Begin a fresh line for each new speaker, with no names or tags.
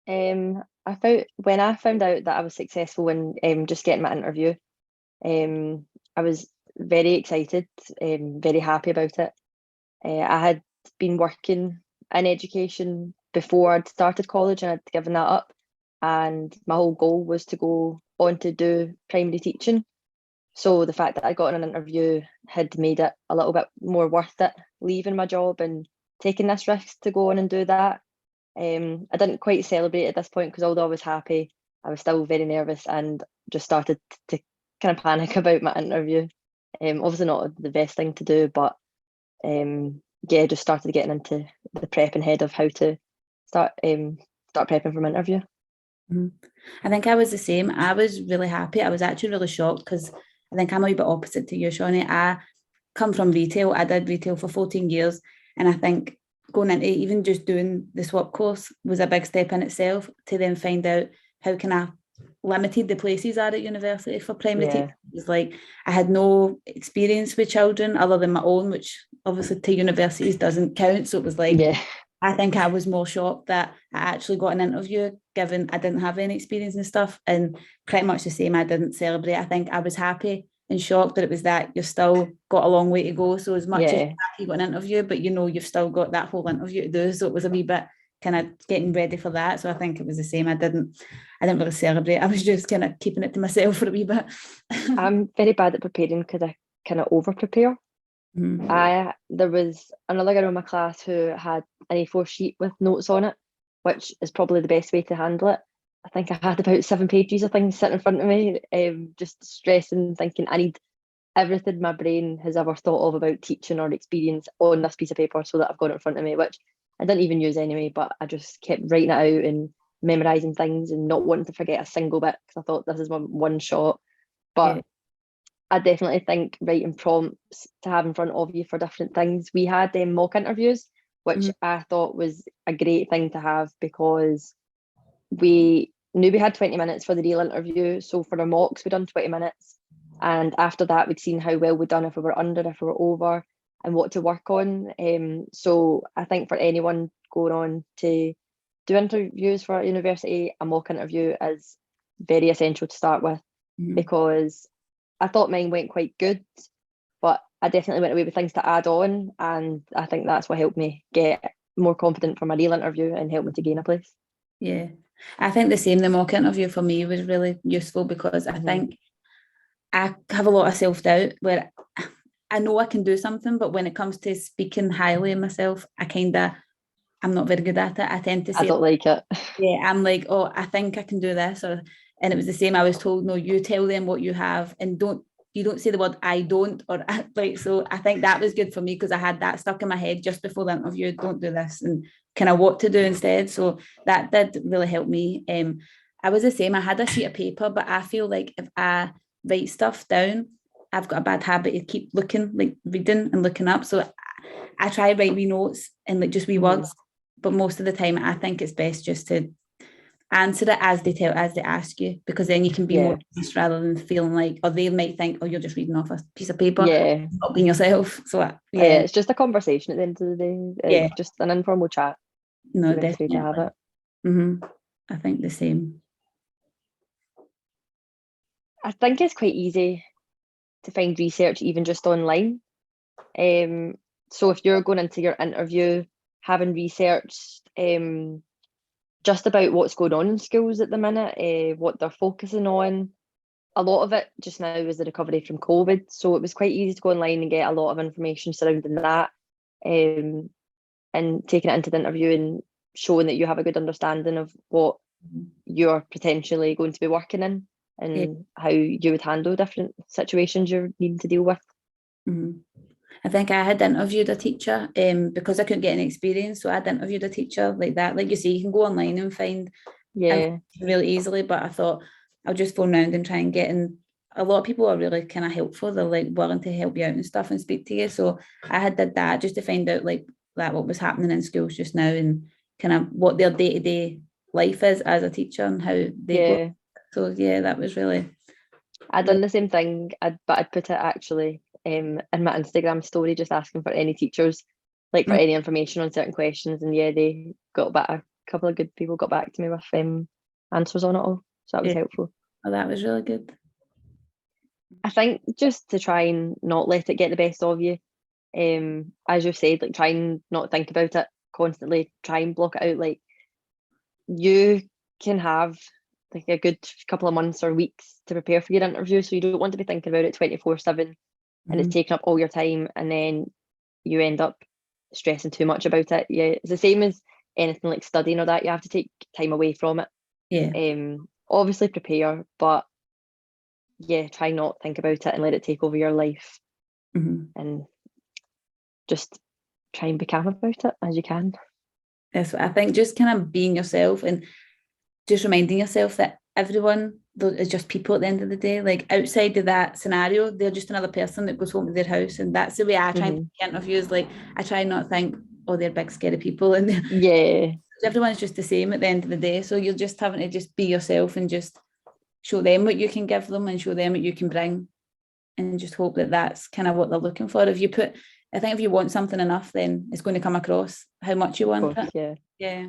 When I found out that I was successful in just getting my interview, I was very excited, very happy about it. I had been working in education before I'd started college and I'd given that up. And my whole goal was to go on to do primary teaching. So the fact that I got an interview had made it a little bit more worth it, leaving my job and taking this risk to go on and do that. I didn't quite celebrate at this point because although I was happy, I was still very nervous and just started to kind of panic about my interview. Obviously not the best thing to do, but yeah, just started getting into the prep and head of how to start prepping for my interview.
I think I was the same. I was really happy. I was actually really shocked because I think I'm a wee bit opposite to you, Shauni. I come from retail. I did retail for 14 years. And I think going into even just doing the swap course was a big step in itself to then find out how can I limited the places are at university for primary teaching. It was like I had no experience with children other than my own, which obviously to universities doesn't count. So it was like, I think I was more shocked that I actually got an interview given I didn't have any experience and stuff. And pretty much the same, I didn't celebrate. I think I was happy and shocked that it was that you've still got a long way to go. So as much as you got an interview, but you know you've still got that whole interview to do. So it was a wee bit kind of getting ready for that. So I think it was the same. I didn't really celebrate. I was just kind of keeping it to myself for a wee bit.
I'm very bad at preparing because I kind of over prepare. There was another girl in my class who had an A4 sheet with notes on it, which is probably the best way to handle it. I think I had about 7 pages of things sitting in front of me, just stressing, thinking I need everything my brain has ever thought of about teaching or experience on this piece of paper so that I've got it in front of me, which I didn't even use anyway, but I just kept writing it out and memorising things and not wanting to forget a single bit because I thought this is one shot. But I definitely think writing prompts to have in front of you for different things. We had mock interviews, which I thought was a great thing to have because we knew we had 20 minutes for the real interview. So for our mocks, we'd done 20 minutes. And after that, we'd seen how well we'd done, if we were under, if we were over, and what to work on. So I think for anyone going on to do interviews for a university, a mock interview is very essential to start with because I thought mine went quite good, but I definitely went away with things to add on. And I think that's what helped me get more confident for my real interview and helped me to gain a place.
Yeah, I think the same. The mock interview for me was really useful because I think I have a lot of self-doubt where I know I can do something, but when it comes to speaking highly of myself, I'm not very good at it. I tend to say,
I don't like it.
Yeah, I'm like, oh, I think I can do this. And it was the same. I was told, no, you tell them what you have and you don't say the word I don't, or like, so I think that was good for me because I had that stuck in my head just before the interview, don't do this, and kind of what to do instead. So that did really help me. I was the same. I had a sheet of paper, but I feel like if I write stuff down, I've got a bad habit of keep looking, like reading and looking up. So I try to write wee notes and like just wee words, but most of the time I think it's best just to answer it as they ask you, because then you can be more honest rather than feeling like, or they might think, oh, you're just reading off a piece of paper, not being yourself. So
it's just a conversation at the end of the day. It's just an informal chat.
No,
the best way to have
it. I think the same.
I think it's quite easy to find research even just online. So if you're going into your interview having researched just about what's going on in schools at the minute, what they're focusing on, a lot of it just now is the recovery from COVID. So it was quite easy to go online and get a lot of information surrounding that, and taking it into the interview and showing that you have a good understanding of what you're potentially going to be working in and how you would handle different situations you're needing to deal with.
I think I had interviewed a teacher because I couldn't get any experience. So I'd interviewed a teacher like that. Like you say, you can go online and find really easily, but I thought I'll just phone around and try and get in. A lot of people are really kind of helpful. They're like willing to help you out and stuff and speak to you. So I did that just to find out like that what was happening in schools just now and kind of what their day-to-day life is as a teacher and how they go. So that was really.
I'd done the same thing, but I'd put it actually in my Instagram story, just asking for any teachers, like for any information on certain questions, and they got a couple of good people got back to me with answers on it all, so that was helpful.
Oh, that was really good.
I think just to try and not let it get the best of you. As you've said, like, try and not think about it constantly, try and block it out. Like, you can have like a good couple of months or weeks to prepare for your interview, so you don't want to be thinking about it 24/7 and it's taking up all your time, and then you end up stressing too much about it. Yeah, it's the same as anything like studying or that. You have to take time away from it.
Yeah.
Obviously prepare, but yeah, try not think about it and let it take over your life, and just try and be calm about it as you can.
That's what I think, just kind of being yourself and just reminding yourself that everyone is just people at the end of the day. Like, outside of that scenario, they're just another person that goes home to their house, and that's the way I try and take interviews. Like, I try not to think, oh, they're big scary people, and everyone's just the same at the end of the day. So you're just having to just be yourself and just show them what you can give them and show them what you can bring, and just hope that that's kind of what they're looking for. I think if you want something enough, then it's going to come across how much you want it.
Yeah.